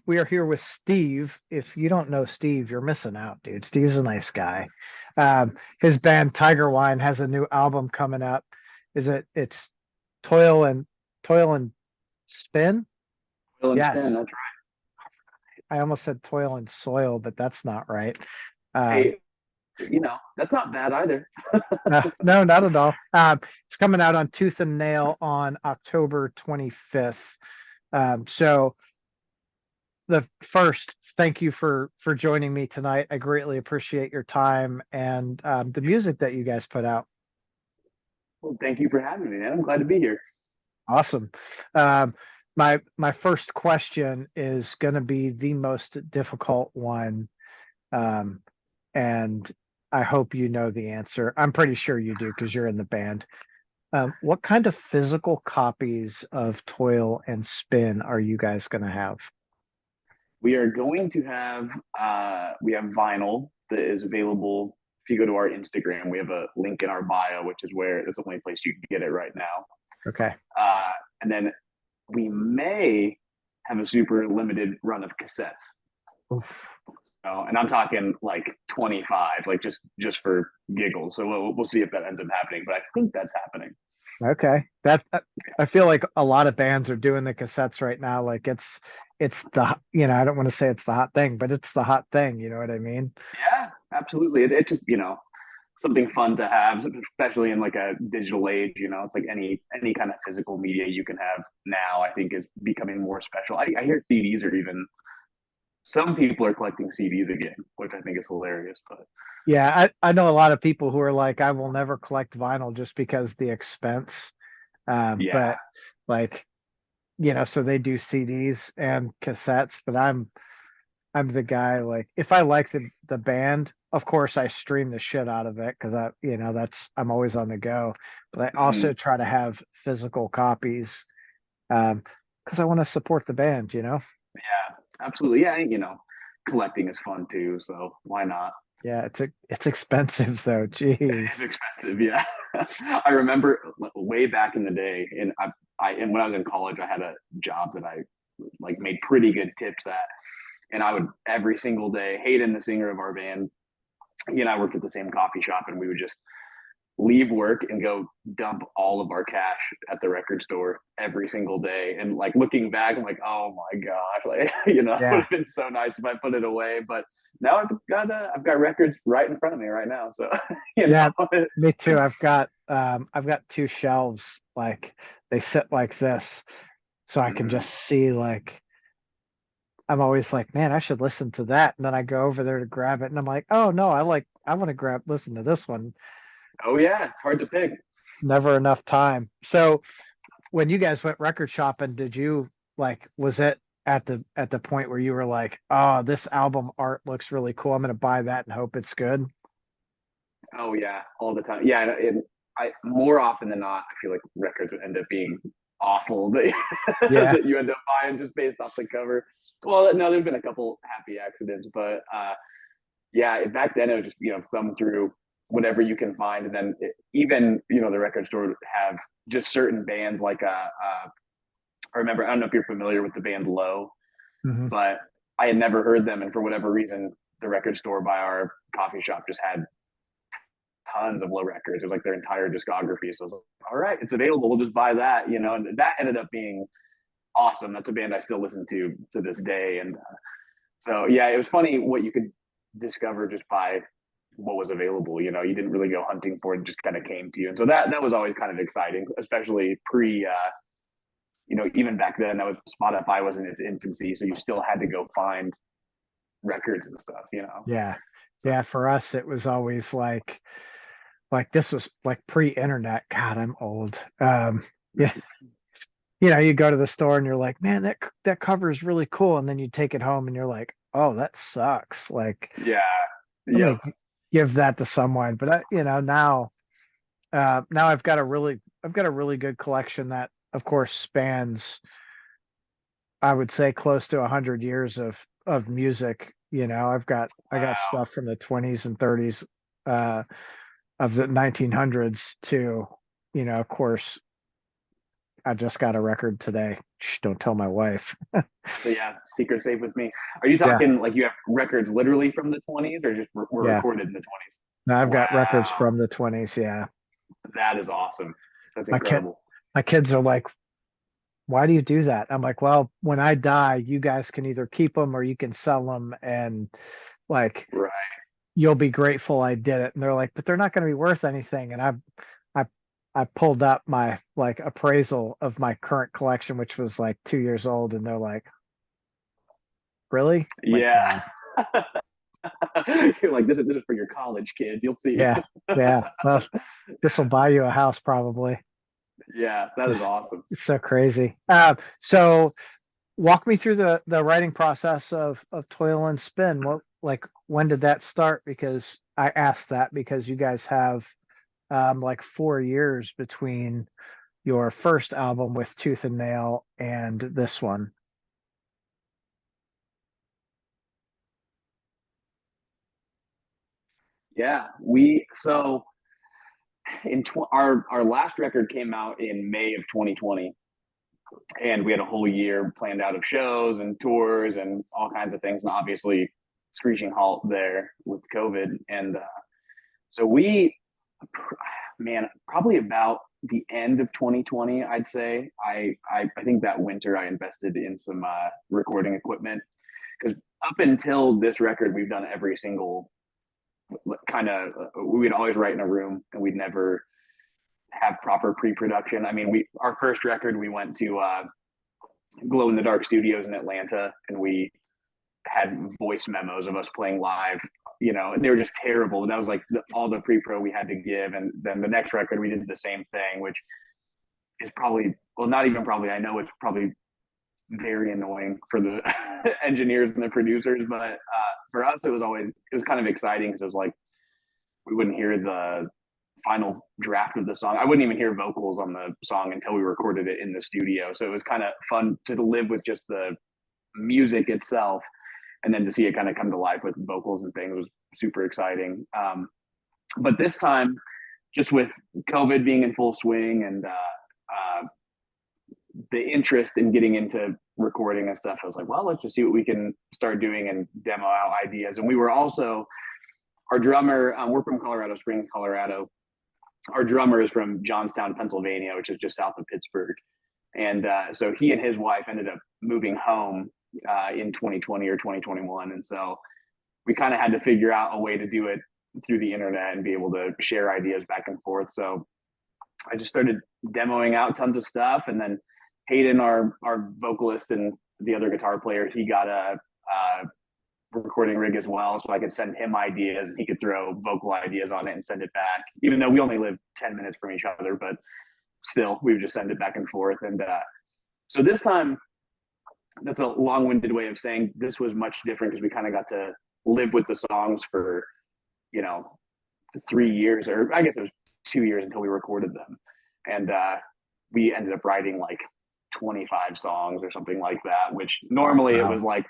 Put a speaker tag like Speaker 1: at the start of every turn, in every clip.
Speaker 1: We are here with Steve. If you don't know Steve, you're missing out, dude. Steve's a nice guy. His band Tigerwine has a new album coming up. It's Toil and Toil and Spin?
Speaker 2: Toil and Spin,
Speaker 1: Yes.
Speaker 2: that's
Speaker 1: I almost said Toil and Soil, but that's not right.
Speaker 2: right.
Speaker 1: Uh,
Speaker 2: Hey, that's not bad either.
Speaker 1: no, not at all. It's coming out on Tooth and Nail on October 25th. So the first, thank you for joining me tonight. I greatly appreciate your time and the music that you guys put out.
Speaker 2: Well, thank you for having me, man. I'm glad to be here.
Speaker 1: Awesome. Um, my first question is going to be the most difficult one, um, and I hope you know the answer. I'm pretty sure you do because you're in the band. What kind of physical copies of Toil and Spin are you guys going to have?
Speaker 2: We are going to have we have vinyl that is available. If you go to our Instagram, we have a link in our bio, which is where it's the only place you can get it right now.
Speaker 1: Okay.
Speaker 2: Uh, and then we may have a super limited run of cassettes.
Speaker 1: Oof.
Speaker 2: And I'm talking like 25, like just for giggles. So we'll see if that ends up happening, but I think that's happening.
Speaker 1: Okay. I feel like a lot of bands are doing the cassettes right now. Like it's the I don't want to say it's the hot thing, but it's the hot thing, you know what I mean?
Speaker 2: Yeah, absolutely. It just something fun to have, especially in like a digital age. It's like any kind of physical media you can have now. I think is becoming more special. I hear CDs are even some people are collecting CDs again, which I think is hilarious. But
Speaker 1: Yeah, I know a lot of people who are like, I will never collect vinyl just because the expense.
Speaker 2: yeah,
Speaker 1: But like, so they do CDs and cassettes, but I'm the guy like if I like the band, of course I stream the shit out of it because that's I'm always on the go. But I
Speaker 2: mm,
Speaker 1: also try to have physical copies because I want to support the band,
Speaker 2: yeah, absolutely. Yeah, collecting is fun too. So why not?
Speaker 1: Yeah, it's expensive though. Jeez.
Speaker 2: It is expensive. Yeah, I remember way back in the day, and and when I was in college, I had a job that I like made pretty good tips at, and I would every single day. Hayden, the singer of our band, he and I worked at the same coffee shop, and we would just leave work and go dump all of our cash at the record store every single day. And like looking back, I'm like, oh my gosh, like it would
Speaker 1: Yeah.
Speaker 2: have been so nice if I put it away. But now I've got records right in front of me right now. So you
Speaker 1: Yeah,
Speaker 2: know,
Speaker 1: me too. I've got two shelves like they sit like this so I can
Speaker 2: mm-hmm.
Speaker 1: just see like I'm always like, man, I should listen to that. And then I go over there to grab it and I'm like, oh no, I want to listen to this one.
Speaker 2: Oh yeah, it's hard to pick.
Speaker 1: Never enough time. So when you guys went record shopping, did you like was it at the point where you were like, oh, this album art looks really cool. I'm gonna buy that and hope it's good?
Speaker 2: Oh yeah, all the time. Yeah, and I more often than not, I feel like records would end up being awful that
Speaker 1: Yeah.
Speaker 2: that you end up buying just based off the cover. Well, no, there's been a couple happy accidents, but yeah, back then it was just thumb through whatever you can find, and then even the record store would have just certain bands like I remember I don't know if you're familiar with the band Low,
Speaker 1: Hmm.
Speaker 2: but I had never heard them, and for whatever reason, the record store by our coffee shop just had tons of Low records. It was like their entire discography. So I was like, all right, it's available. We'll just buy that. And that ended up being awesome. That's a band I still listen to this day. And so, yeah, it was funny what you could discover just by what was available. You didn't really go hunting for it; just kind of came to you. And so that was always kind of exciting, especially pre. Even back then, that was Spotify was in its infancy, so you still had to go find records and stuff.
Speaker 1: Yeah.
Speaker 2: So
Speaker 1: Yeah. For us, it was always like this was like pre-internet. God, I'm old. Yeah, you go to the store and you're like, man, that cover is really cool, and then you take it home and you're like, oh, that sucks. Like,
Speaker 2: yeah,
Speaker 1: I'm
Speaker 2: yep.
Speaker 1: gonna give that to someone. But now I've got a really good collection that, of course, spans, I would say, close to 100 years of music. I got
Speaker 2: Wow.
Speaker 1: stuff from the 20s and 30s, uh, of the 1900s to, of course, I just got a record today. Shh, don't tell my wife.
Speaker 2: So yeah, secret safe with me. Are you
Speaker 1: Yeah,
Speaker 2: talking like you have records literally from the 20s or just were
Speaker 1: yeah.
Speaker 2: recorded in the 20s?
Speaker 1: No, I've got records
Speaker 2: Wow,
Speaker 1: from the 20s. Yeah.
Speaker 2: that is awesome. That's
Speaker 1: My kid
Speaker 2: incredible.
Speaker 1: my kids are like, why do you do that? I'm like, well, when I die, you guys can either keep them or you can sell them, and like
Speaker 2: Right.
Speaker 1: you'll be grateful I did it. And they're like, but they're not going to be worth anything. And I I pulled up my like appraisal of my current collection, which was like 2 years old, and they're like, really? I'm like,
Speaker 2: Yeah.
Speaker 1: yeah,
Speaker 2: You're like, this is for your college kids. You'll see.
Speaker 1: yeah, yeah. Well, this will buy you a house probably.
Speaker 2: Yeah, that is awesome.
Speaker 1: It's so crazy. So walk me through the writing process of Toil and Spin. What like when did that start? Because I asked that because you guys have like 4 years between your first album with Tooth and Nail and this one.
Speaker 2: Yeah, we so our last record came out in May of 2020, and we had a whole year planned out of shows and tours and all kinds of things, and obviously screeching halt there with COVID. And so we, man, probably about the end of 2020, I'd say. I think that winter I invested in some recording equipment because up until this record, we've done every single kind of. We'd always write in a room, and we'd never have proper pre-production. I mean, we our first record we went to Glow in the Dark Studios in Atlanta, and we had voice memos of us playing live. You know, and they were just terrible. That was like all the pre-pro we had to give, and then the next record we did the same thing, which is probably well, not even probably. I know it's probably very annoying for the engineers and the producers, but for us, it was kind of exciting because it was like we wouldn't hear the final draft of the song. I wouldn't even hear vocals on the song until we recorded it in the studio. So it was kind of fun to live with just the music itself, and then to see it kind of come to life with vocals and things was super exciting. But this time, just with COVID being in full swing and the interest in getting into recording and stuff, I was like, well, let's just see what we can start doing and demo out ideas. And we were also our drummer. We're from Colorado Springs, Colorado. Our drummer is from Johnstown, Pennsylvania, which is just south of Pittsburgh. And so he and his wife ended up moving home in 2020 or 2021. And so we kind of had to figure out a way to do it through the internet and be able to share ideas back and forth. So I just started demoing out tons of stuff. And then Hayden, our vocalist and the other guitar player, he got a recording rig as well, so I could send him ideas and he could throw vocal ideas on it and send it back. Even though we only live 10 minutes from each other, but still, we would just send it back and forth. And so this time, that's a long-winded way of saying this was much different because we kind of got to live with the songs for, you know, 3 years, or I guess it was 2 years until we recorded them. And we ended up writing like 25 songs or something like that, which normally it was
Speaker 1: Wow.
Speaker 2: like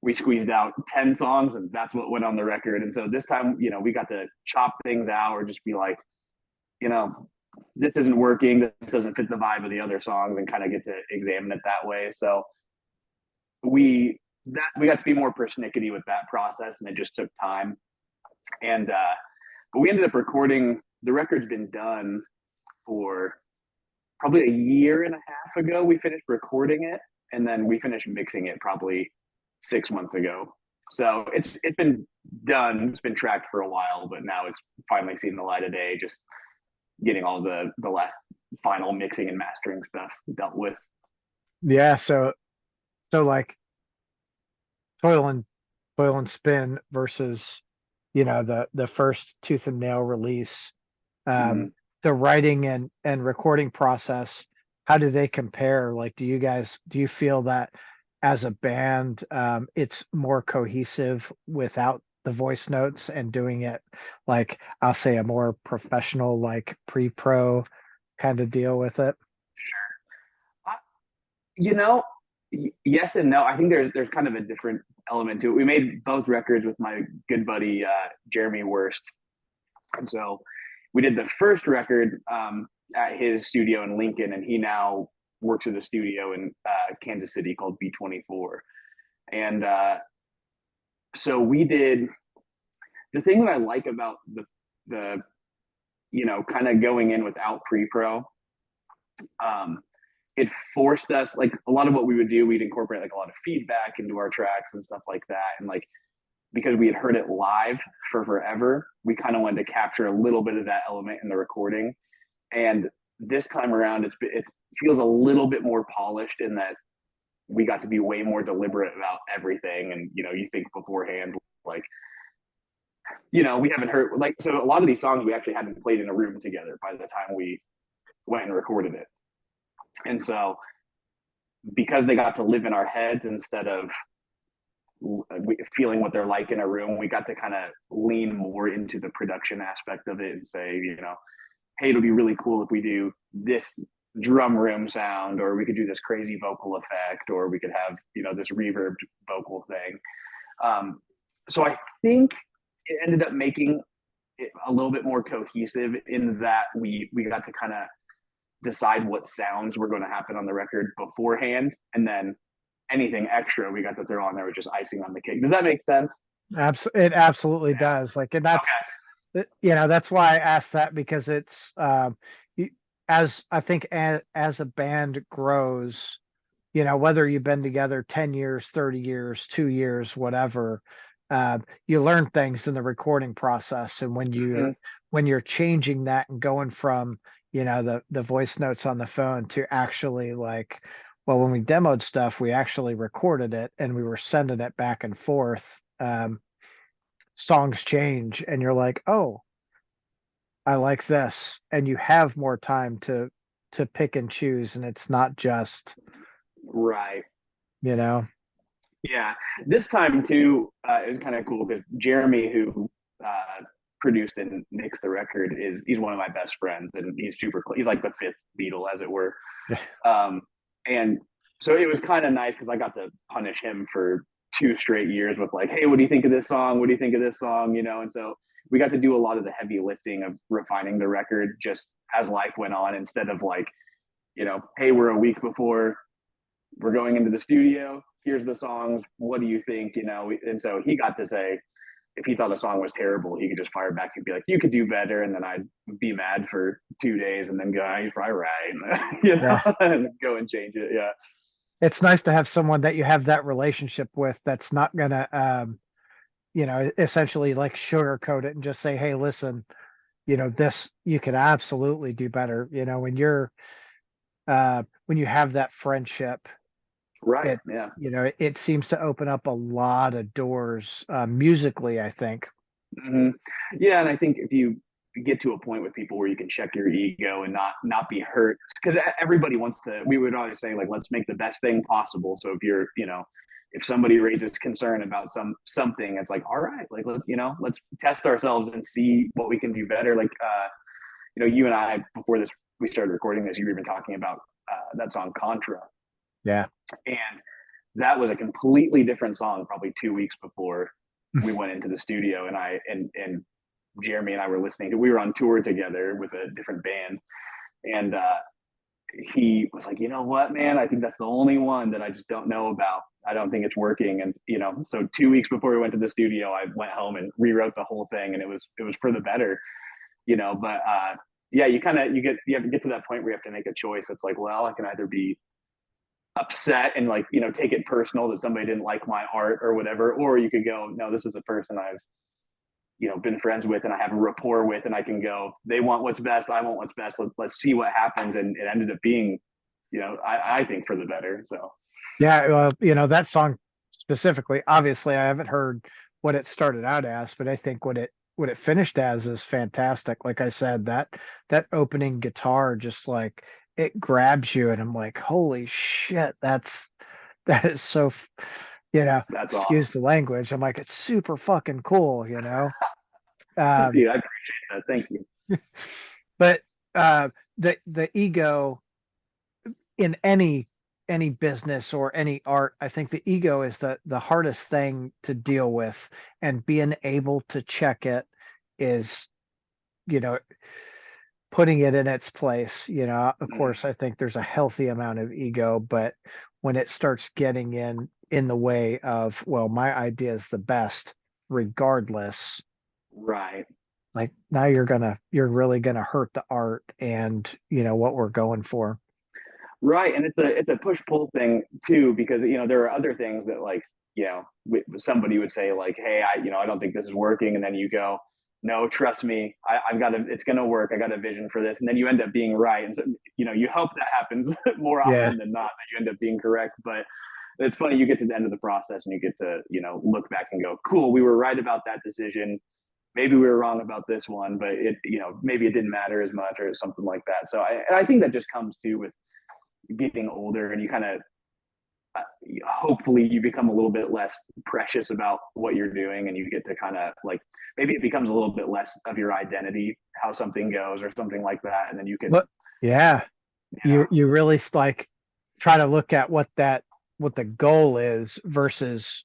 Speaker 2: we squeezed out 10 songs and that's what went on the record. And so this time, you know, we got to chop things out or just be like, you know, this isn't working. This doesn't fit the vibe of the other songs, and kind of get to examine it that way. So we got to be more persnickety with that process, and it just took time. And but we ended up recording. The record's been done for probably a year and a half ago. We finished recording it, and then we finished mixing it probably 6 months ago. So it's been done. It's been tracked for a while, but now it's finally seen the light of day. Just getting all the last final mixing and mastering stuff dealt with.
Speaker 1: Yeah, so like Toil and Toil and Spin versus the first Tooth and Nail release.
Speaker 2: Mm-hmm.
Speaker 1: Um, the writing and recording process, how do they compare? Like, do you feel that as a band, it's more cohesive without the voice notes and doing it like I'll say a more professional, like pre-pro kind of deal with it?
Speaker 2: You know, yes and no. I think there's kind of a different element to it. We made both records with my good buddy Jeremy Worst, and so we did the first record at his studio in Lincoln, and he now works at a studio in Kansas City called B24. And so we did the thing that I like about the kind of going in without pre-pro. Um, it forced us, like a lot of what we would do, we'd incorporate like a lot of feedback into our tracks and stuff like that. And like because we had heard it live for forever, we kind of wanted to capture a little bit of that element in the recording. And this time around, it feels a little bit more polished in that we got to be way more deliberate about everything. And you think beforehand, like we haven't heard like so a lot of these songs we actually hadn't played in a room together by the time we went and recorded it. And so because they got to live in our heads instead of feeling what they're like in a room, we got to kind of lean more into the production aspect of it and say, hey, it'll be really cool if we do this drum room sound, or we could do this crazy vocal effect, or we could have, this reverb vocal thing. So I think it ended up making it a little bit more cohesive in that we got to kind of decide what sounds were going to happen on the record beforehand, and then anything extra we got to throw on there was just icing on the cake. Does that make sense?
Speaker 1: It absolutely does. Like, and that's why I asked that, because it's as I think as a band grows, whether you've been together 10 years, 30 years, 2 years, whatever, you learn things in the recording process. And when you're changing that and going from, the voice notes on the phone to actually like, well, when we demoed stuff, we actually recorded it and we were sending it back and forth. Songs change and you're like, oh, I like this. And you have more time to pick and choose, and it's not just,
Speaker 2: Right.
Speaker 1: you know.
Speaker 2: Yeah. This time too, it was kind of cool because Jeremy, who produced and mixed the record, he's one of my best friends, and he's like the fifth Beatle, as it were. And so it was kind of nice because I got to punish him for 2 straight years with like, hey, what do you think of this song? What do you think of this song? And so we got to do a lot of the heavy lifting of refining the record just as life went on, instead of like, hey, we're a week before we're going into the studio. Here's the songs. What do you think? And so he got to say, if he thought a song was terrible, he could just fire back and be like, you could do better. And then I'd be mad for 2 days and then go, oh, he's probably right.
Speaker 1: Yeah.
Speaker 2: And go and change it. Yeah.
Speaker 1: It's nice to have someone that you have that relationship with that's not gonna essentially like sugarcoat it and just say, hey, listen, this you could absolutely do better. When you have that friendship,
Speaker 2: Right. Yeah.
Speaker 1: It seems to open up a lot of doors musically, I think.
Speaker 2: Mm-hmm. Yeah. And I think if you get to a point with people where you can check your ego and not be hurt, because everybody wants to, we would always say like, let's make the best thing possible. So if you're, if somebody raises concern about something, it's like, all right, like, let's test ourselves and see what we can do better. Like, you and I, before we started recording this, you were even talking about that song Contra.
Speaker 1: Yeah.
Speaker 2: And that was a completely different song probably 2 weeks before we went into the studio, and and Jeremy and I were listening to, we were on tour together with a different band, and he was like, you know what, man, I think that's the only one that I just don't know about. I don't think it's working. And so 2 weeks before we went to the studio, I went home and rewrote the whole thing, and it was for the better. But yeah, you have to get to that point where you have to make a choice. It's like, well, I can either be upset and like, take it personal that somebody didn't like my art or whatever, or you could go, no, this is a person I've been friends with and I have a rapport with, and I can go, they want what's best, I want what's best, let's see what happens. And it ended up being, I think, for the better. So
Speaker 1: Yeah, well, that song specifically, obviously I haven't heard what it started out as, but I think what it finished as is fantastic. Like I said, that opening guitar just like it grabs you, and I'm like, holy shit, that is so,
Speaker 2: that's
Speaker 1: excuse
Speaker 2: awesome.
Speaker 1: the language. I'm like, it's super fucking cool. Um,
Speaker 2: Dude, I appreciate that. Thank you.
Speaker 1: but the ego in any business or any art, I think the ego is the hardest thing to deal with, and being able to check it is, you know, putting it in its place. Of
Speaker 2: Mhm.
Speaker 1: course, I think there's a healthy amount of ego, but when it starts getting in the way of, well, my idea is the best, regardless,
Speaker 2: Right.
Speaker 1: like now you're really gonna hurt the art and what we're going for.
Speaker 2: Right, and it's a push pull thing too, because there are other things that, like, somebody would say like, hey, I don't think this is working, and then you go, no, trust me, I've got it's gonna work. I got a vision for this, and then you end up being right, and so you hope that happens more
Speaker 1: Yeah.
Speaker 2: often than not, that you end up being correct. But it's funny, you get to the end of the process and you get to look back and go, cool, we were right about that decision. Maybe we were wrong about this one, but it maybe it didn't matter as much or something like that. So I think that just comes to with getting older, and you kind of uh, hopefully you become a little bit less precious about what you're doing, and you get to kind of like, maybe it becomes a little bit less of your identity how something goes or something like that, and then you can
Speaker 1: Look, yeah,
Speaker 2: you
Speaker 1: you really like try to look at what the goal is versus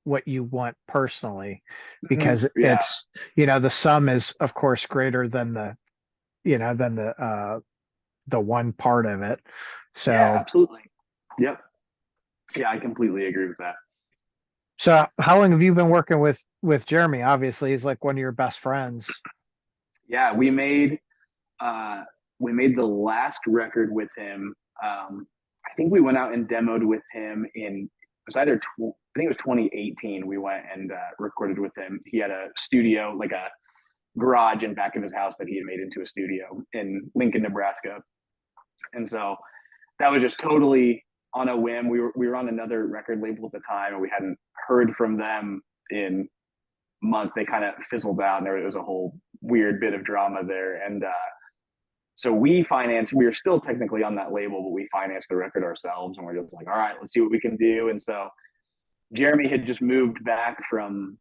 Speaker 1: what you want personally, because
Speaker 2: yeah,
Speaker 1: the sum is of course greater than the one part of it.
Speaker 2: yeah,
Speaker 1: So
Speaker 2: absolutely, yep, yeah, I completely agree with that.
Speaker 1: so how long have you been working with Jeremy? Obviously he's like one of your best friends.
Speaker 2: Yeah, uh we made the last record with him. I think we went out and demoed with him in, it was I think it was 2018. We went and recorded with him. He had a studio, like a garage in back of his house that he had made into a studio in Lincoln, Nebraska. And so that was just totally on a whim. We were on another record label at the time, and we hadn't heard from them in months. They kind of fizzled out, and there was a whole weird bit of drama there. And so we are still technically on that label, but we financed the record ourselves, and we're just like, all right, let's see what we can do. And so Jeremy had just moved back from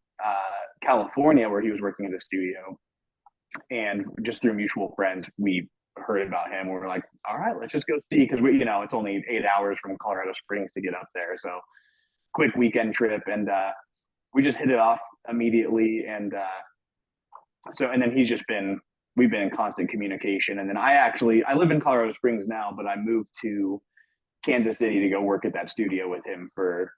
Speaker 2: California, where he was working in the studio, and just through mutual friends, we heard about him. We were like, all right, let's just go see, because it's only 8 hours from Colorado Springs to get up there, so quick weekend trip, and we just hit it off immediately. And and then we've been in constant communication. And then I live in Colorado Springs now, but I moved to Kansas City to go work at that studio with him for.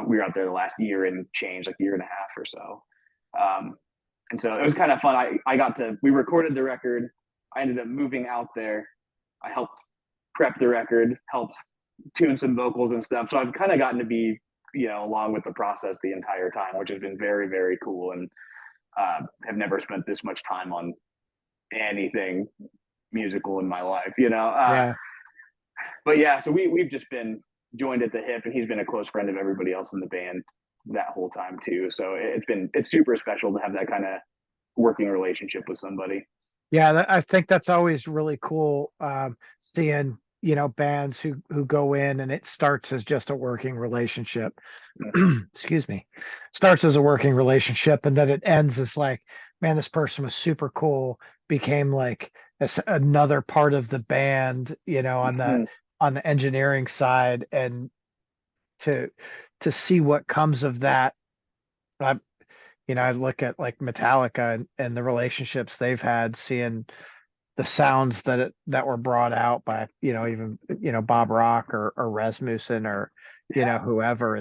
Speaker 2: We were out there the last year and change, like year and a half or so. Um, and so it was kind of fun. We recorded the record. I ended up moving out there. I helped prep the record, helped tune some vocals and stuff. So I've kind of gotten to be, along with the process the entire time, which has been very, very cool. And have never spent this much time on anything musical in my life,
Speaker 1: Yeah.
Speaker 2: But yeah, so we've just been joined at the hip, and he's been a close friend of everybody else in the band that whole time too. So it's super special to have that kind of working relationship with somebody.
Speaker 1: Yeah, I think that's always really cool. Seeing bands who go in and it starts as just a working relationship. Excuse me, starts as a working relationship and then it ends as like, man, this person was super cool, became like another part of the band, on the engineering side, and to to see what comes of that. I I look at like Metallica and the relationships they've had, seeing the sounds that were brought out by even Bob Rock or Rasmussen or
Speaker 2: Yeah,
Speaker 1: whoever.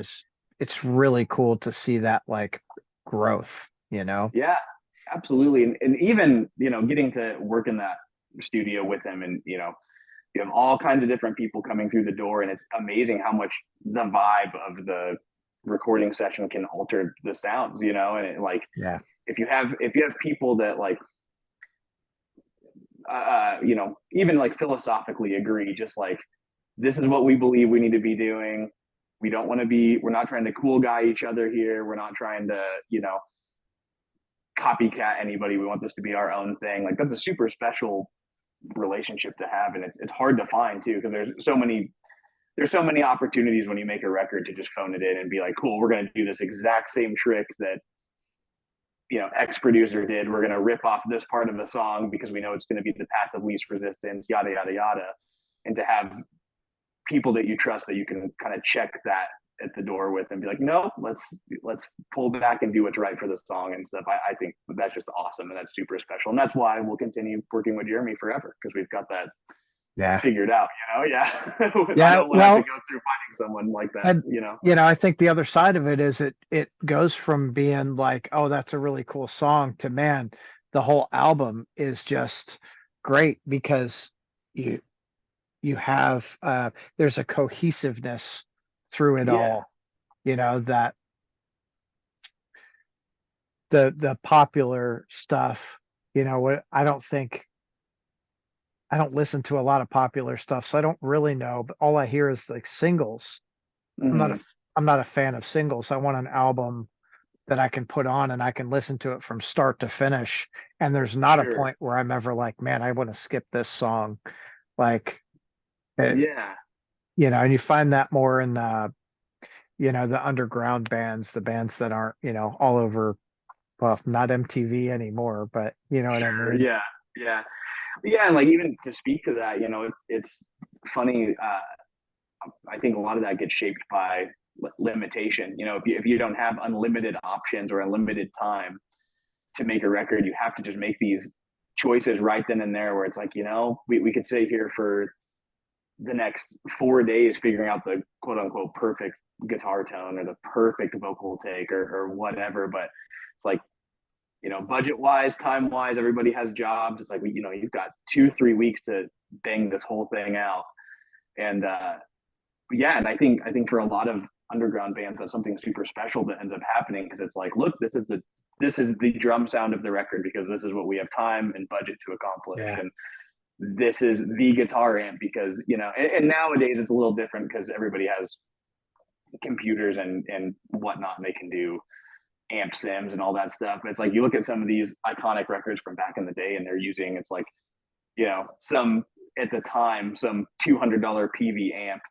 Speaker 1: It's really cool to see that like growth.
Speaker 2: yeah, absolutely. And even getting to work in that studio with him, and you have all kinds of different people coming through the door, and it's amazing how much the vibe of the recording session can alter the sounds, and like,
Speaker 1: Yeah.
Speaker 2: if you have people that like even like philosophically agree, just like, this is what we believe we need to be doing. We're not trying to cool guy each other here. We're not trying to copycat anybody. We want this to be our own thing. Like, that's a super special relationship to have, and it's hard to find too, because there's so many opportunities when you make a record to just phone it in and be like, cool, we're going to do this exact same trick that X producer did. We're going to rip off this part of the song because we know it's going to be the path of least resistance, yada yada yada. And to have people that you trust, that you can kind of check that at the door with and be like, no, let's pull back and do what's right for the song and stuff. I think that's just awesome and that's super special. And that's why we'll continue working with Jeremy forever because we've got that
Speaker 1: Yeah.
Speaker 2: figured out, Yeah. I
Speaker 1: Yeah.
Speaker 2: don't want to have to
Speaker 1: Well,
Speaker 2: go through finding someone like that,
Speaker 1: and I think the other side of it is it goes from being like, oh, that's a really cool song to, man, the whole album is just great because you you have there's a cohesiveness through it
Speaker 2: Yeah.
Speaker 1: all, that the popular stuff, what I don't listen to a lot of popular stuff, so I don't really know, but all I hear is like singles. I'm not a
Speaker 2: Mm-hmm.
Speaker 1: I'm not a fan of singles. I want an album that I can put on and I can listen to it from start to finish. And there's not a
Speaker 2: Sure.
Speaker 1: point where I'm ever like, man, I want to skip this song. Like it,
Speaker 2: Yeah.
Speaker 1: and you find that more in the underground bands, the bands that aren't, all over, well, not MTV anymore, but you know what I
Speaker 2: Sure.
Speaker 1: mean?
Speaker 2: Yeah. Yeah. Yeah. And like, even to speak to that, it's funny. I think a lot of that gets shaped by limitation. If you don't have unlimited options or unlimited time to make a record, you have to just make these choices right then and there where it's like, we could sit here for the next 4 days figuring out the quote unquote perfect guitar tone or the perfect vocal take or whatever. But it's like, budget wise, time wise, everybody has jobs. It's like, you've got 2, 3 weeks to bang this whole thing out. And, yeah, and I think for a lot of underground bands, that's something super special that ends up happening because it's like, look, this is the drum sound of the record because this is what we have time and budget to accomplish,
Speaker 1: Yeah.
Speaker 2: and this is the guitar amp because and nowadays it's a little different because everybody has computers and whatnot, and they can do amp sims and all that stuff. But it's like you look at some of these iconic records from back in the day, and they're using it's like some at the time some $200 PV amp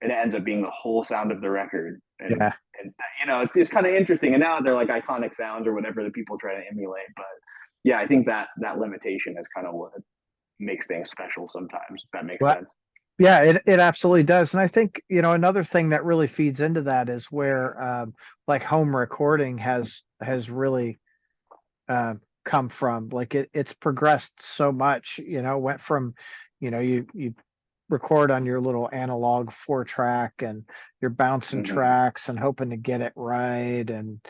Speaker 2: and it ends up being the whole sound of the record. And
Speaker 1: Yeah.
Speaker 2: it's kind of interesting. And now they're like iconic sounds or whatever that people try to emulate. But yeah, I think that limitation is kind of what makes things special sometimes. If that makes
Speaker 1: Well,
Speaker 2: sense.
Speaker 1: yeah, it absolutely does. And I think, another thing that really feeds into that is where like home recording has really come from. Like it's progressed so much, went from, you record on your little analog 4 track and you're bouncing
Speaker 2: Mm-hmm.
Speaker 1: tracks and hoping to get it right. And,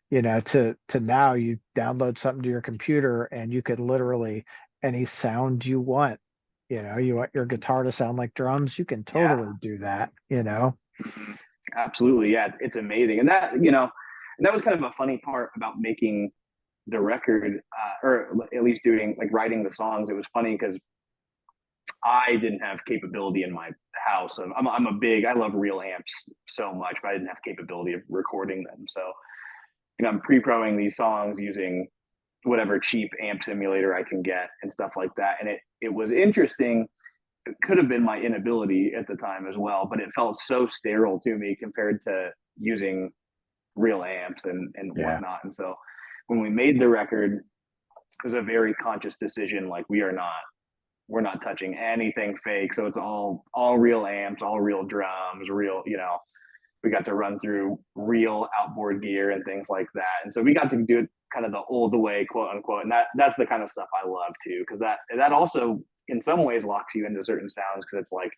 Speaker 1: to now you download something to your computer and you could literally any sound you want. You want your guitar to sound like drums, you can
Speaker 2: Yeah.
Speaker 1: totally do that,
Speaker 2: Mm-hmm. Absolutely. Yeah. It's amazing. And that was kind of a funny part about making the record, or at least doing like writing the songs. It was funny because I didn't have capability in my house. I love real amps so much, but I didn't have capability of recording them. So, I'm pre-proing these songs using whatever cheap amp simulator I can get and stuff like that. And it was interesting. It could have been my inability at the time as well, but it felt so sterile to me compared to using real amps and
Speaker 1: Yeah.
Speaker 2: whatnot. And so when we made the record, it was a very conscious decision. Like we're not touching anything fake. So it's all real amps, all real drums, real, we got to run through real outboard gear and things like that. And so we got to do it kind of the old way, quote unquote. And that's the kind of stuff I love too, because that also in some ways locks you into certain sounds because it's like,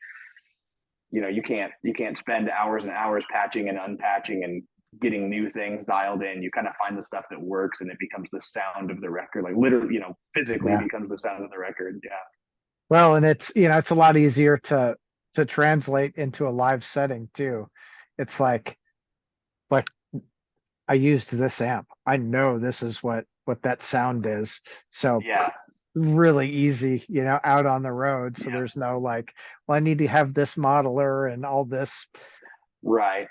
Speaker 2: you can't spend hours and hours patching and unpatching and getting new things dialed in. You kind of find the stuff that works and it becomes the sound of the record, like literally, physically
Speaker 1: Yeah.
Speaker 2: becomes the sound of the record. Yeah.
Speaker 1: Well, and it's a lot easier to translate into a live setting too. It's like I used this amp. I know this is what that sound is. So
Speaker 2: Yeah.
Speaker 1: really easy, out on the road. So
Speaker 2: Yeah.
Speaker 1: there's no like, well, I need to have this modeler and all this,
Speaker 2: Right.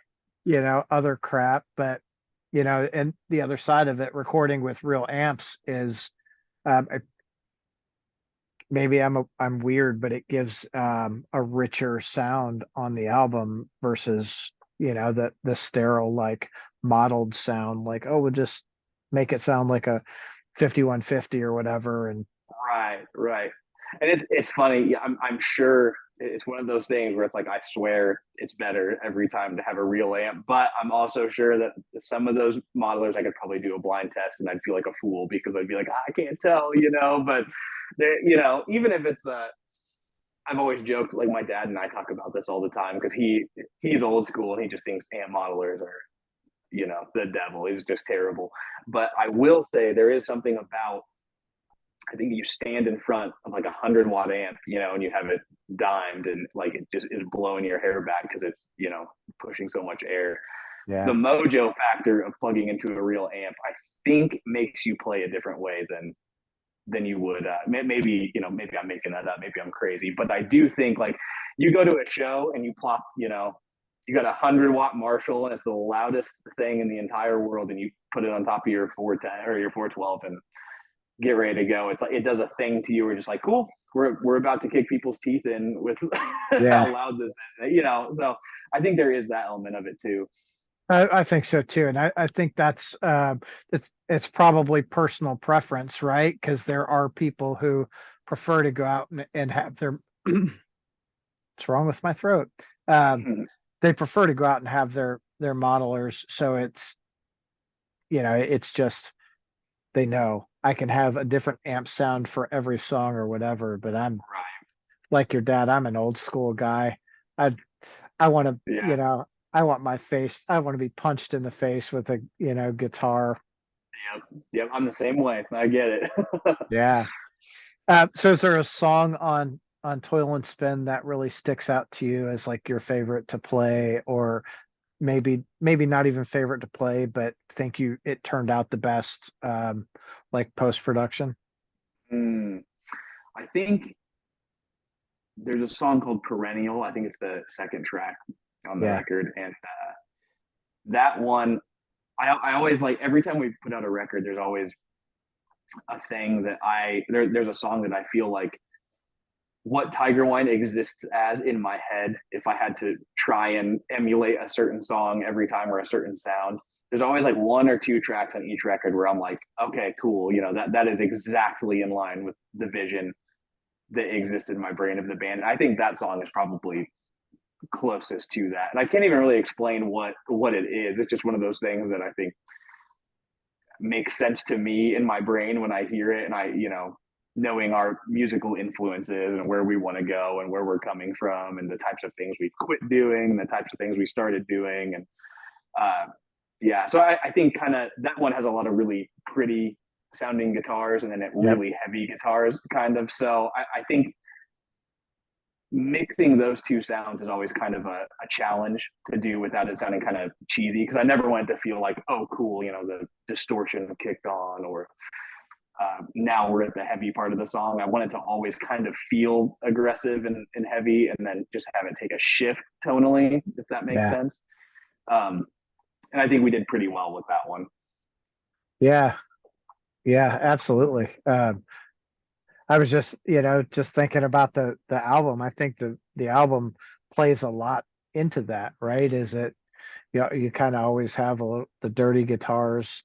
Speaker 1: other crap. But, and the other side of it, recording with real amps is maybe I'm weird, but it gives a richer sound on the album versus, the sterile, like modeled sound, like, oh, we'll just make it sound like a 5150 or whatever. And
Speaker 2: Right. Right. And it's funny. Yeah, I'm sure it's one of those things where it's like I swear it's better every time to have a real amp, but I'm also sure that some of those modelers I could probably do a blind test and I'd feel like a fool because I'd be like, I can't tell, but even if it's I've always joked, like my dad and I talk about this all the time because he's old school and he just thinks amp modelers are the devil. He's just terrible. But I will say there is something about, I think you stand in front of like 100 watt amp, and you have it dimed and like it just is blowing your hair back because it's, pushing so much air. The
Speaker 1: Yeah.
Speaker 2: mojo factor of plugging into a real amp, I think makes you play a different way than you would. Maybe maybe I'm making that up. Maybe I'm crazy, but I do think like you go to a show and you plop, you got 100 watt Marshall and it's the loudest thing in the entire world, and you put it on top of your 410 or your 412 and get ready to go. It's like it does a thing to you. We're just like, cool. We're about to kick people's teeth in with
Speaker 1: Yeah.
Speaker 2: how loud this is. So I think there is that element of it too.
Speaker 1: I think so too. And I think that's it's probably personal preference, right? Because there are people who prefer to go out and have their what's wrong with my throat? Um, they prefer to go out and have their modelers. So it's just they know I can have a different amp sound for every song or whatever, but I'm
Speaker 2: Right.
Speaker 1: like your dad, I'm an old school guy. I I want to,
Speaker 2: Yeah.
Speaker 1: I want my face, I want to be punched in the face with a, guitar.
Speaker 2: Yep. Yep. I'm the same way. I get it.
Speaker 1: Yeah. So is there a song on Toil and Spin that really sticks out to you as like your favorite to play, or maybe not even favorite to play, but think it turned out the best, like post production?
Speaker 2: mm, I think there's a song called Perennial. I think it's the second track on the
Speaker 1: Yeah.
Speaker 2: record. And that one, I always like every time we put out a record, there's always a thing that there's a song that I feel like what Tigerwine exists as in my head. If I had to try and emulate a certain song every time or a certain sound, there's always like one or two tracks on each record where I'm like, okay, cool. That is exactly in line with the vision that existed in my brain of the band. And I think that song is probably closest to that. And I can't even really explain what it is. It's just one of those things that I think makes sense to me in my brain when I hear it. And knowing our musical influences and where we want to go and where we're coming from and the types of things we quit doing and the types of things we started doing. And yeah, so I think kind of that one has a lot of really pretty sounding guitars and then
Speaker 1: Yep.
Speaker 2: really heavy guitars kind of. So I think mixing those two sounds is always kind of a challenge to do without it sounding kind of cheesy, because I never wanted to feel like, oh cool, the distortion kicked on, or now we're at the heavy part of the song. I wanted to always kind of feel aggressive and heavy and then just have it take a shift tonally, if that makes
Speaker 1: Yeah.
Speaker 2: sense. um, and I think we did pretty well with that one.
Speaker 1: Yeah. Yeah, absolutely. I was just thinking about the album. I think the album plays a lot into that, right? Is it, you kind of always have the dirty guitars,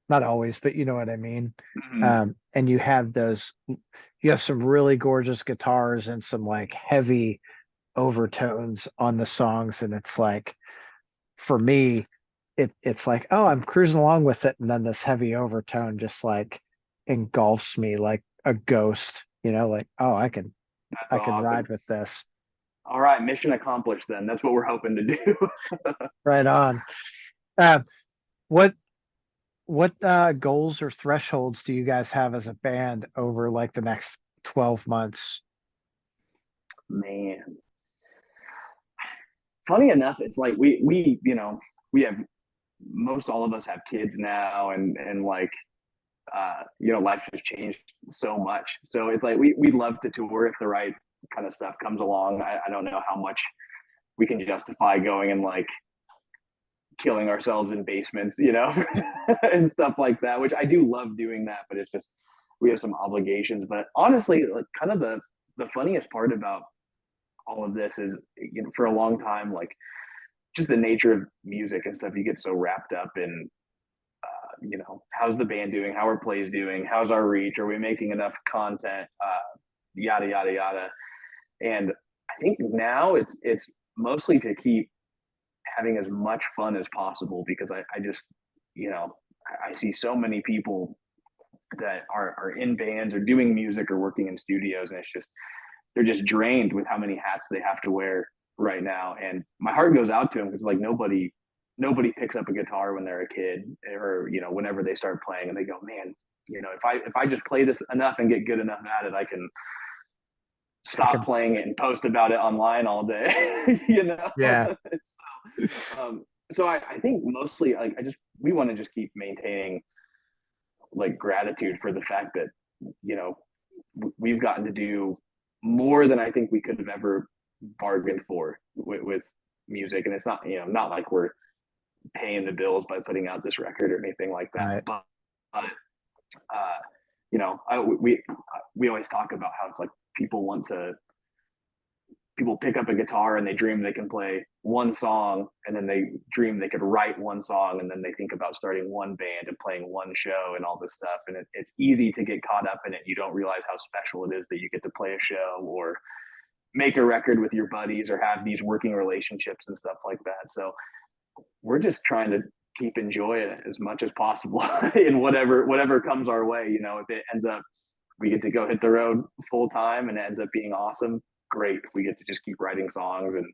Speaker 1: not always, but you know what I mean.
Speaker 2: Mm-hmm.
Speaker 1: And you have some really gorgeous guitars and some like heavy overtones on the songs, and it's like for me, it's like, oh, I'm cruising along with it, and then this heavy overtone just like engulfs me like a ghost, like, oh,
Speaker 2: That's
Speaker 1: I can
Speaker 2: awesome.
Speaker 1: ride with this.
Speaker 2: All right, mission accomplished then. That's what we're hoping to do.
Speaker 1: Right on. Uh, what goals or thresholds do you guys have as a band over like the next 12 months?
Speaker 2: Man, funny enough, it's like we have, most all of us have kids now, and like life has changed so much. So it's like we'd love to tour if the right kind of stuff comes along. I don't know how much we can justify going and like killing ourselves in basements, and stuff like that, which I do love doing that, but it's just we have some obligations. But honestly, like kind of the funniest part about all of this is, for a long time, like just the nature of music and stuff, you get so wrapped up in how's the band doing, how are plays doing, how's our reach, are we making enough content, yada yada yada. And I think now it's mostly to keep having as much fun as possible because I just, you know, I see so many people that are in bands or doing music or working in studios, and it's just they're just drained with how many hats they have to wear right now. And my heart goes out to them because like nobody picks up a guitar when they're a kid or whenever they start playing and they go, man, if I just play this enough and get good enough at it, I can
Speaker 1: I
Speaker 2: stop
Speaker 1: could,
Speaker 2: playing it and post about it online all day. you know
Speaker 1: yeah,
Speaker 2: so I think mostly like we want to just keep maintaining like gratitude for the fact that you know we've gotten to do more than I think we could have ever bargained for with music. And it's not not like we're paying the bills by putting out this record or anything like that,
Speaker 1: right.
Speaker 2: but uh, we always talk about how it's like people want to people pick up a guitar and they dream they can play one song, and then they dream they could write one song, and then they think about starting one band and playing one show and all this stuff. And it's easy to get caught up in it. You don't realize how special it is that you get to play a show or make a record with your buddies or have these working relationships and stuff like that. So we're just trying to keep enjoying it as much as possible in whatever comes our way. If it ends up we get to go hit the road full time and it ends up being awesome, great. We get to just keep writing songs and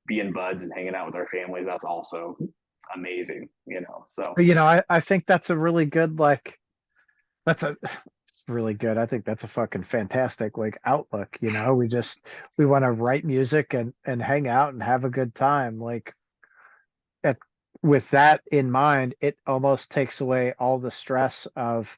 Speaker 2: being buds and hanging out with our families. That's also amazing. So
Speaker 1: But I think that's a really good that's a it's really good. I think that's a fucking fantastic like outlook. We want to write music and hang out and have a good time. Like at, with that in mind, it almost takes away all the stress of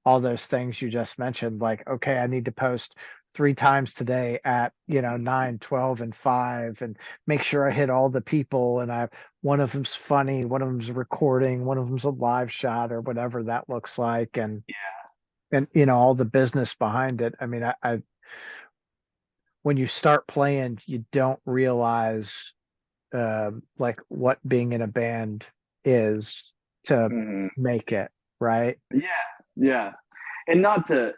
Speaker 1: all those things you just mentioned. Like, okay, I need to post 3 times today at 9, 12, and 5, and make sure I hit all the people. And one of them's funny, one of them's recording, one of them's a live shot or whatever that looks like. And all the business behind it. I mean, I when you start playing, you don't realize like what being in a band is to
Speaker 2: mhm.
Speaker 1: make it, right?
Speaker 2: Yeah, and not to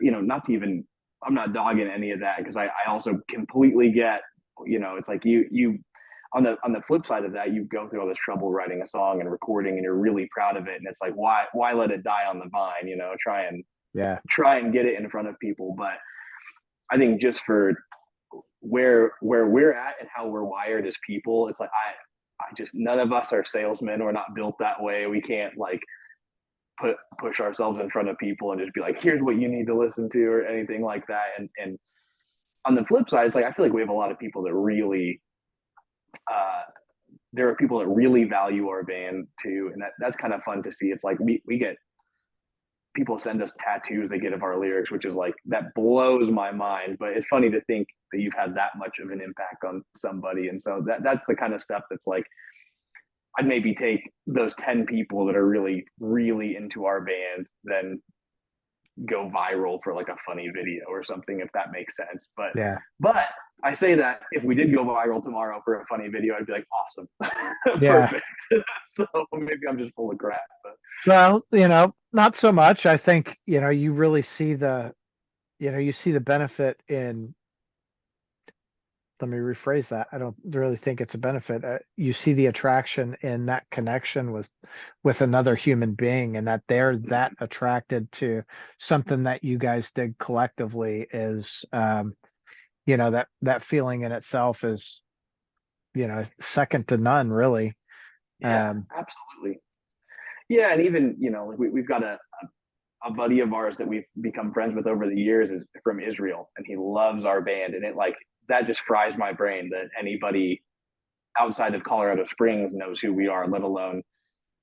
Speaker 2: even I'm not dogging any of that because I also completely get it's like you on the flip side of that, you go through all this trouble writing a song and recording and you're really proud of it, and it's like why let it die on the vine,
Speaker 1: Yeah,
Speaker 2: try and get it in front of people. But I think just for where we're at and how we're wired as people, it's like I just none of us are salesmen. We're not built that way. We can't like push ourselves in front of people and just be like, here's what you need to listen to or anything like that. And on the flip side, it's like I feel like we have a lot of people that really uh there are people that really value our band too, and that's kind of fun to see. It's like we get people send us tattoos they get of our lyrics, which is like that blows my mind. But it's funny to think that you've had that much of an impact on somebody, and so that's the kind of stuff that's like I'd maybe take those 10 people that are really really into our band, then go viral for like a funny video or something, if that makes sense. But
Speaker 1: yeah,
Speaker 2: but I say that if we did go viral tomorrow for a funny video, I'd be like, awesome,
Speaker 1: yeah.
Speaker 2: perfect. So maybe I'm just full of crap, but
Speaker 1: Well, not so much. I think, you really see you see the benefit in, let me rephrase that. I don't really think it's a benefit. You see the attraction in that connection with another human being, and that they're that attracted to something that you guys did collectively is, that feeling in itself is, second to none, really.
Speaker 2: yeah,
Speaker 1: Um,
Speaker 2: absolutely. Yeah, and even like we've got a buddy of ours that we've become friends with over the years is from Israel, and he loves our band, and it like that just fries my brain that anybody outside of Colorado Springs knows who we are, let alone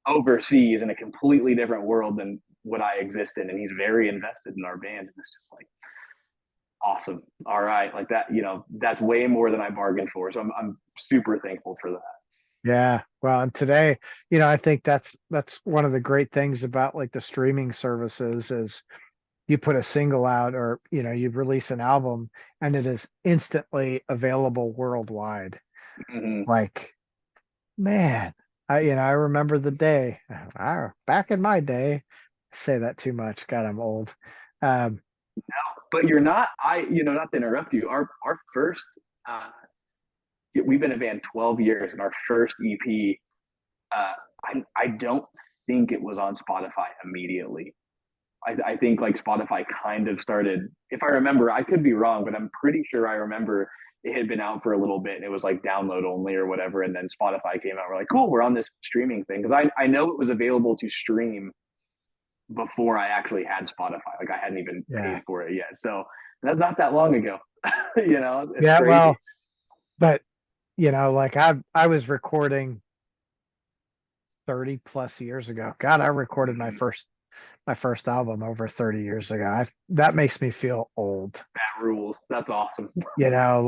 Speaker 2: overseas in a completely different world than what I exist in. And he's very invested in our band, and it's just like awesome. All right, like that, that's way more than I bargained for. So I'm super thankful for that.
Speaker 1: Yeah. Well, and today, I think that's one of the great things about like the streaming services is you put a single out or, you release an album and it is instantly available worldwide.
Speaker 2: Mm-hmm.
Speaker 1: Like, man, I remember the day, back in my day, I say that too much. God, I'm old. Um,
Speaker 2: But you're not. Not to interrupt you. Our first uh, we've been a band 12 years, and our first EP, I don't think it was on Spotify immediately. I think like Spotify kind of started, if I remember, I could be wrong, but I'm pretty sure I remember it had been out for a little bit and it was like download only or whatever. And then Spotify came out. We're like, cool, we're on this streaming thing. Cause I know it was available to stream before I actually had Spotify. Like I hadn't even
Speaker 1: Yeah.
Speaker 2: paid for it yet. So that's not that long ago. It's
Speaker 1: Yeah.
Speaker 2: crazy.
Speaker 1: Well, but like I was recording 30 plus years ago. God, I recorded
Speaker 2: Mhm.
Speaker 1: my first album over 30 years ago. That makes me feel old.
Speaker 2: That rules. That's awesome.
Speaker 1: You know,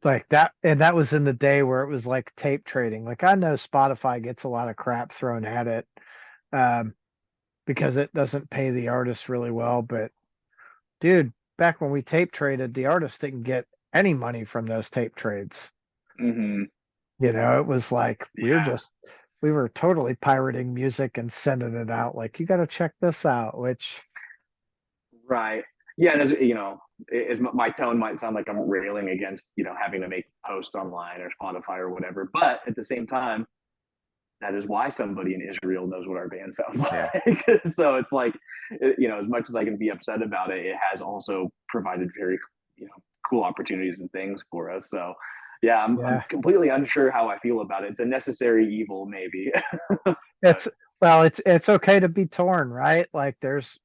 Speaker 1: like that, and that was in the day where it was like tape trading. Like I know Spotify gets a lot of crap thrown at it, um, because it doesn't pay the artist really well. But dude, back when we tape traded, the artist didn't get any money from those tape trades.
Speaker 2: Hmm.
Speaker 1: It was like
Speaker 2: Yeah.
Speaker 1: we were totally pirating music and sending it out. Like you got to check this out, which
Speaker 2: Right. Yeah. And as you know, my tone might sound like I'm railing against, having to make posts online or Spotify or whatever. But at the same time, that is why somebody in Israel knows what our band sounds
Speaker 1: yeah,
Speaker 2: like. So it's like, as much as I can be upset about it, it has also provided very, cool opportunities and things for us. So yeah, I'm
Speaker 1: yeah.
Speaker 2: completely unsure how I feel about it. It's a necessary evil, maybe. But
Speaker 1: It's well, it's okay to be torn, right? Like there's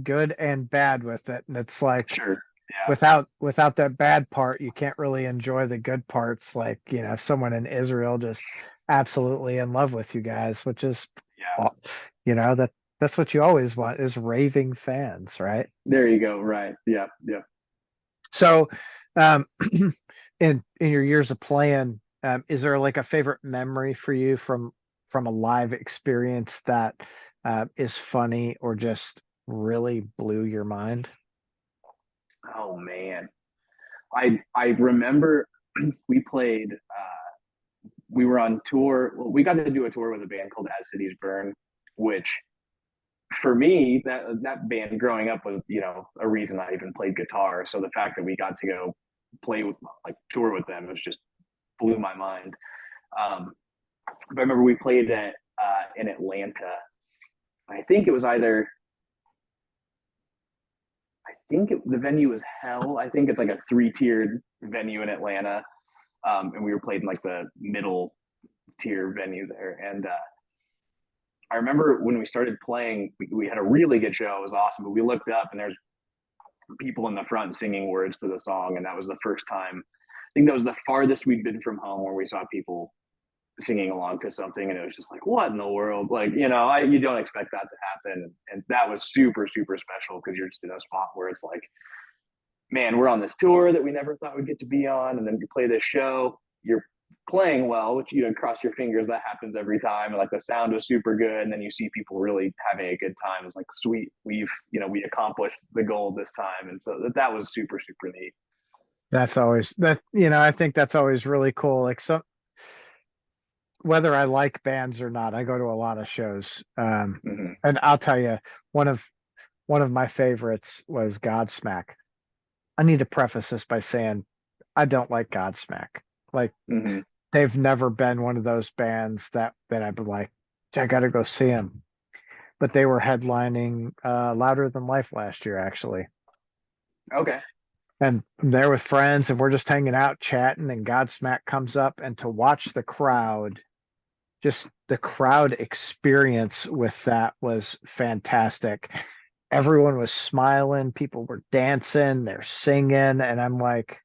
Speaker 1: good and bad with it, and it's like
Speaker 2: sure. Yeah.
Speaker 1: without that bad part, you can't really enjoy the good parts. Like someone in Israel just absolutely in love with you guys, which is,
Speaker 2: Yeah.
Speaker 1: aw- that's what you always want is raving fans, right?
Speaker 2: There you go. Right. Yeah. Yeah.
Speaker 1: So, um, in your years of playing, is there like a favorite memory for you from a live experience that is funny or just really blew your mind?
Speaker 2: Oh man. I remember we played we were on tour. Well, we got to do a tour with a band called As Cities Burn, which for me, that band growing up was, a reason I even played guitar. So the fact that we got to go play with, like, tour with them, was just blew my mind. Um, but I remember we played at in Atlanta. I think it was either the venue was Hell. I think it's like a three-tiered venue in Atlanta, and we were played in like the middle tier venue there. And I remember when we started playing, we had a really good show. It was awesome. But we looked up and there's people in the front singing words to the song, and that was the first time. I think that was the farthest we'd been from home where we saw people singing along to something, and it was just like, what in the world? Like, you don't expect that to happen, and that was super super special because you're just in a spot where it's like, man, we're on this tour that we never thought we'd get to be on, and then you play this show, you're playing well, which cross your fingers, that happens every time. And like the sound was super good, and then you see people really having a good time. It's like, sweet, we accomplished the goal this time, and so that was super super neat.
Speaker 1: That's always that I think that's always really cool. Like so whether I like bands or not, I go to a lot of shows.
Speaker 2: Mm-hmm.
Speaker 1: And I'll tell you, one of one of my favorites was Godsmack. I need to preface this by saying I don't like Godsmack. Like
Speaker 2: Mm-hmm.
Speaker 1: they've never been one of those bands that I'd be like, I gotta go see them. But they were headlining Louder Than Life last year, actually.
Speaker 2: Okay.
Speaker 1: And I'm there with friends, and we're just hanging out, chatting, and Godsmack comes up, and to watch the crowd, just the crowd experience with that was fantastic. Everyone was smiling, people were dancing, they're singing, and I'm like,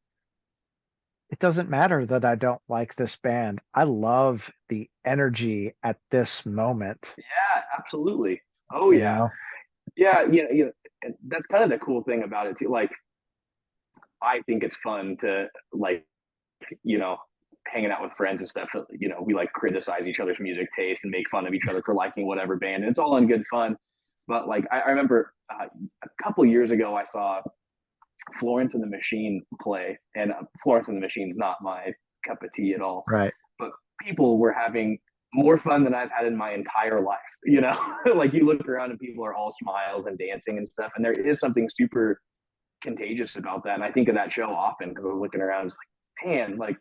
Speaker 1: it doesn't matter that I don't like this band. I love the energy at this moment,
Speaker 2: Yeah, absolutely. Oh
Speaker 1: you
Speaker 2: yeah.
Speaker 1: know?
Speaker 2: Yeah, and that's kind of the cool thing about it too. Like, I think it's fun to, like, you know, hanging out with friends and stuff. We like criticize each other's music taste and make fun of each other for liking whatever band. And it's all in good fun. But like, I remember a couple years ago, I saw Florence and the Machine play, and Florence and the Machine is not my cup of tea at all.
Speaker 1: Right.
Speaker 2: But people were having more fun than I've had in my entire life. Like, you look around and people are all smiles and dancing and stuff, and there is something super contagious about that. And I think of that show often because I was looking around, it's like, man, like,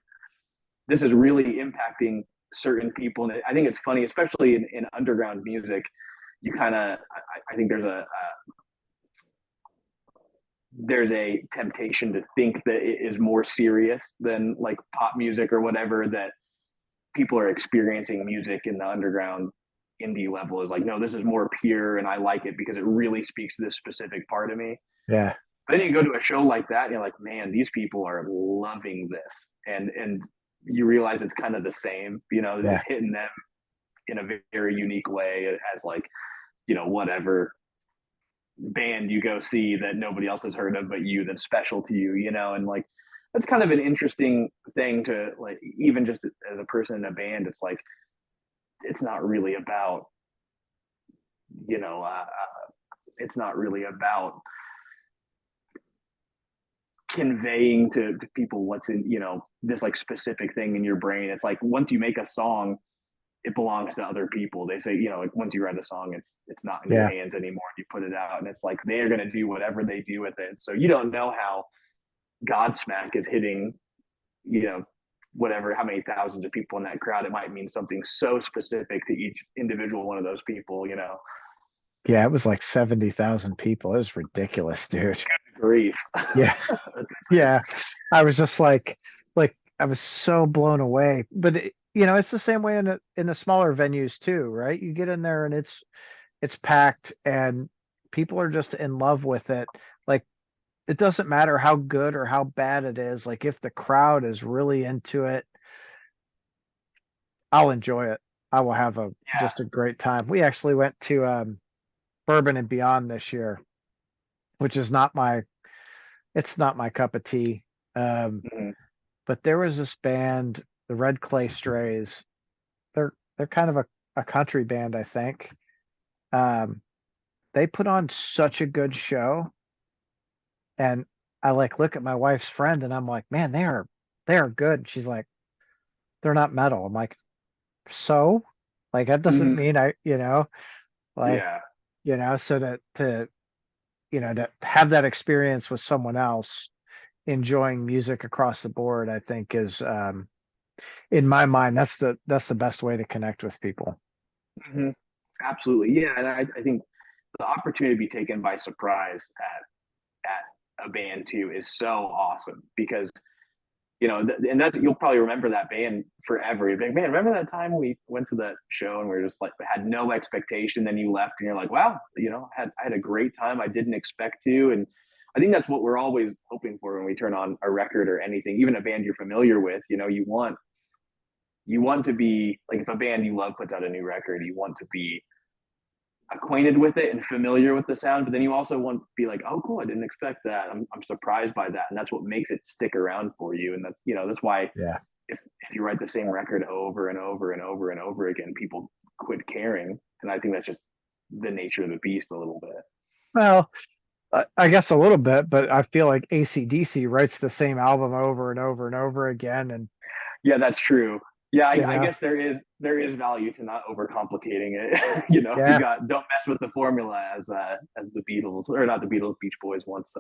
Speaker 2: this is really impacting certain people. And I think it's funny, especially in underground music, you kind of, I think there's a temptation to think that it is more serious than like pop music or whatever, that people are experiencing music in the underground indie level is like, no, this is more pure and I like it because it really speaks to this specific part of me.
Speaker 1: Yeah.
Speaker 2: But then you go to a show like that and you're like, man, these people are loving this. And you realize it's kind of the same,
Speaker 1: Yeah.
Speaker 2: it's hitting them in a very unique way as like, whatever band you go see that nobody else has heard of but you, that's special to you, and like that's kind of an interesting thing to like, even just as a person in a band, it's like it's not really about, you know uh, it's not really about conveying to people what's in, this like specific thing in your brain. It's like once you make a song, it belongs to other people. They say, like once you write a song, it's not in your
Speaker 1: Yeah.
Speaker 2: hands anymore. You put it out and it's like they're going to do whatever they do with it. So you don't know how Godsmack is hitting, whatever, how many thousands of people in that crowd. It might mean something so specific to each individual one of those people.
Speaker 1: Yeah. It was like 70,000 people. It was ridiculous, dude.
Speaker 2: Grief.
Speaker 1: Yeah.
Speaker 2: That's insane.
Speaker 1: Yeah. I was just like I was so blown away. But it's the same way in the smaller venues too, right? You get in there and it's packed and people are just in love with it. Like it doesn't matter how good or how bad it is. Like if the crowd is really into it, I'll enjoy it. I will have a
Speaker 2: Yeah.
Speaker 1: just a great time. We actually went to Bourbon and Beyond this year, which is not my it's not my cup of tea. Um,
Speaker 2: Mhm.
Speaker 1: but there was this band, the Red Clay Strays. They're kind of a country band, I think. Um, they put on such a good show, and I like look at my wife's friend, and I'm like, man, they are good. She's like, they're not metal. I'm like, so, like that doesn't
Speaker 2: Mhm.
Speaker 1: mean like
Speaker 2: Yeah.
Speaker 1: so to have that experience with someone else enjoying music across the board, I think is in my mind, that's the best way to connect with people.
Speaker 2: Mhm. Absolutely. Yeah. And I think the opportunity to be taken by surprise at a band too is so awesome because and that you'll probably remember that band forever. You're like, man, remember that time we went to that show and we are just like had no expectation, then you left and you're like, wow, I had a great time. I didn't expect to. And I think that's what we're always hoping for when we turn on a record or anything, even a band you're familiar with. You want to be like, if a band you love puts out a new record, you want to be acquainted with it and familiar with the sound, but then you also want to be like, oh, cool, I didn't expect that. I'm surprised by that. And that's what makes it stick around for you. And that's why
Speaker 1: Yeah.
Speaker 2: if you write the same record over and over and over and over again, people quit caring. And I think that's just the nature of the beast a little bit.
Speaker 1: Well, I guess a little bit, but I feel like AC/DC writes the same album over and over and over again, and
Speaker 2: Yeah, that's true. Yeah,
Speaker 1: you
Speaker 2: I
Speaker 1: know,
Speaker 2: guess there is value to not overcomplicating it. If you
Speaker 1: yeah,
Speaker 2: got don't mess with the formula, as the Beatles, or not the Beatles, Beach Boys once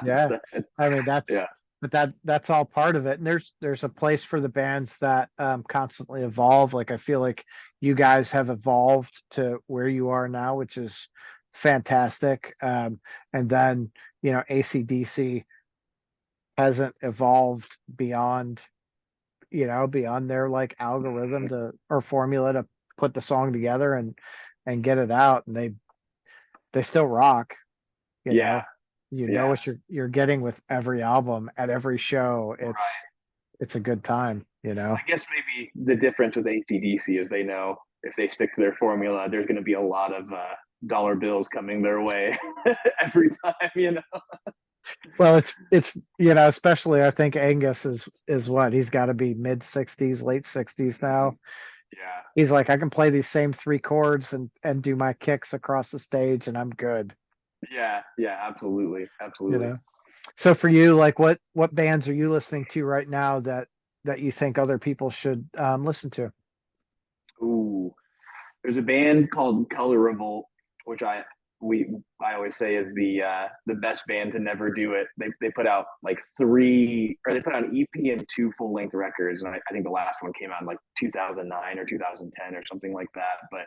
Speaker 1: yeah.
Speaker 2: said.
Speaker 1: I mean,
Speaker 2: Yeah.
Speaker 1: but that's all part of it. And there's a place for the bands that constantly evolve. Like I feel like you guys have evolved to where you are now, which is fantastic. And then AC/DC hasn't evolved beyond their like algorithm to or formula to put the song together and get it out, and they still rock. you
Speaker 2: Yeah.
Speaker 1: know you know
Speaker 2: Yeah.
Speaker 1: what you're getting with every album at every show. It's a good time.
Speaker 2: I guess maybe the difference with ACDC is they know if they stick to their formula, there's going to be a lot of dollar bills coming their way every time.
Speaker 1: Well, it's especially I think Angus is what he's got to be mid 60s, late 60s now.
Speaker 2: Yeah.
Speaker 1: He's like, I can play these same three chords and do my kicks across the stage and I'm good
Speaker 2: Yeah. Yeah. Absolutely.
Speaker 1: you
Speaker 2: Absolutely.
Speaker 1: know So for you, like what bands are you listening to right now that you think other people should listen to?
Speaker 2: Ooh, there's a band called Color Revolt, which I I always say is the best band to never do it. They put out like they put out an EP and two full length records, and I think the last one came out in like 2009 or 2010 or something like that. But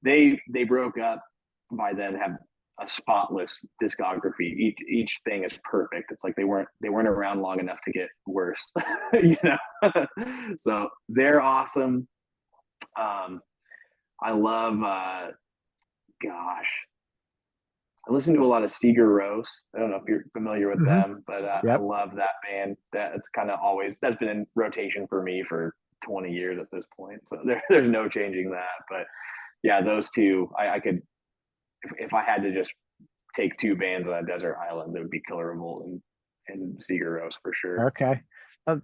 Speaker 2: they broke up by then, have a spotless discography. Each thing is perfect. It's like they weren't around long enough to get worse, you know. So they're awesome. I love gosh, I listen to a lot of Seeger Rose. I don't know if you're familiar with
Speaker 1: Hmm.
Speaker 2: them, but I
Speaker 1: Yep.
Speaker 2: love that band. That's kind of always that's been in rotation for me for 20 years at this point. So there's no changing that. But yeah, those two, I could if I had to just take two bands on a desert island, it would be Killer Revolt and Seeger Rose for sure.
Speaker 1: Okay. Uh,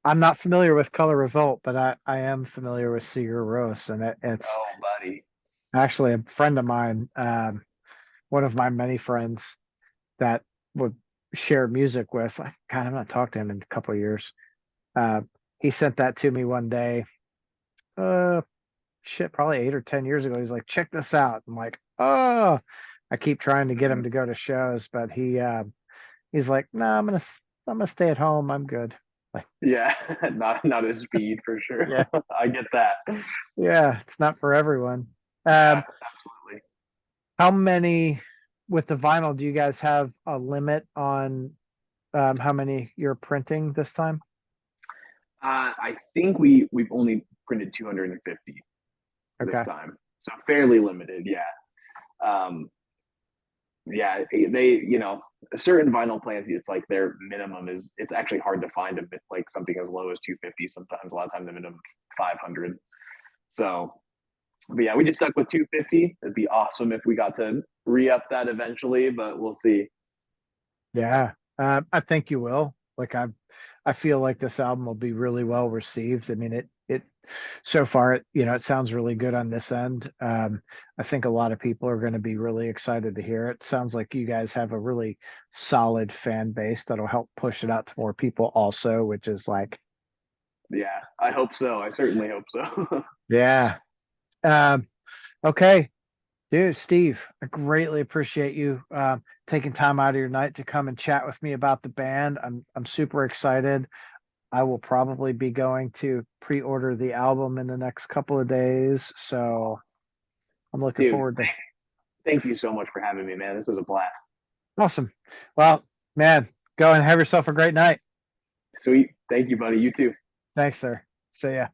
Speaker 1: I'm not familiar with Color Revolt, but I am familiar with Sigur Rós, and it's
Speaker 2: Oh, buddy.
Speaker 1: actually a friend of mine, one of my many friends that would share music with. I kind of not talked to him in a couple of years. Uh, he sent that to me one day. Uh, shit, probably 8 or 10 years ago. He's like, check this out. I'm like, oh, I keep trying to get him
Speaker 2: Mhm.
Speaker 1: to go to shows, but he's like, no, I'm gonna stay at home. I'm good. Like,
Speaker 2: Yeah, not his speed for sure.
Speaker 1: yeah,
Speaker 2: I get that.
Speaker 1: yeah, it's not for everyone.
Speaker 2: Yeah,
Speaker 1: Um,
Speaker 2: absolutely.
Speaker 1: how many with the vinyl do you guys have a limit on how many you're printing this time?
Speaker 2: I think we've only printed 250 this
Speaker 1: Okay.
Speaker 2: time, so fairly limited. Yeah, um, yeah. They, certain vinyl plants, it's like their minimum is. It's actually hard to find a bit like something as low as 250. Sometimes a lot of times the minimum 500. So, but yeah, we just stuck with 250. It'd be awesome if we got to re up that eventually, but we'll see.
Speaker 1: Yeah, I think you will. Like I feel like this album will be really well received. I mean, it so far, it sounds really good on this end. I think a lot of people are going to be really excited to hear it. Sounds like you guys have a really solid fan base that'll help push it out to more people also, which is like,
Speaker 2: Yeah, I hope so. I certainly hope so.
Speaker 1: yeah. Um, okay. Dude, Steve, I greatly appreciate you taking time out of your night to come and chat with me about the band. I'm super excited. I will probably be going to pre-order the album in the next couple of days, so I'm looking
Speaker 2: Dude,
Speaker 1: forward to.
Speaker 2: thank you so much for having me, man. This was a blast.
Speaker 1: Awesome. Well, man, go and have yourself a great night.
Speaker 2: Sweet. Thank you, buddy. You too.
Speaker 1: Thanks, sir. See ya.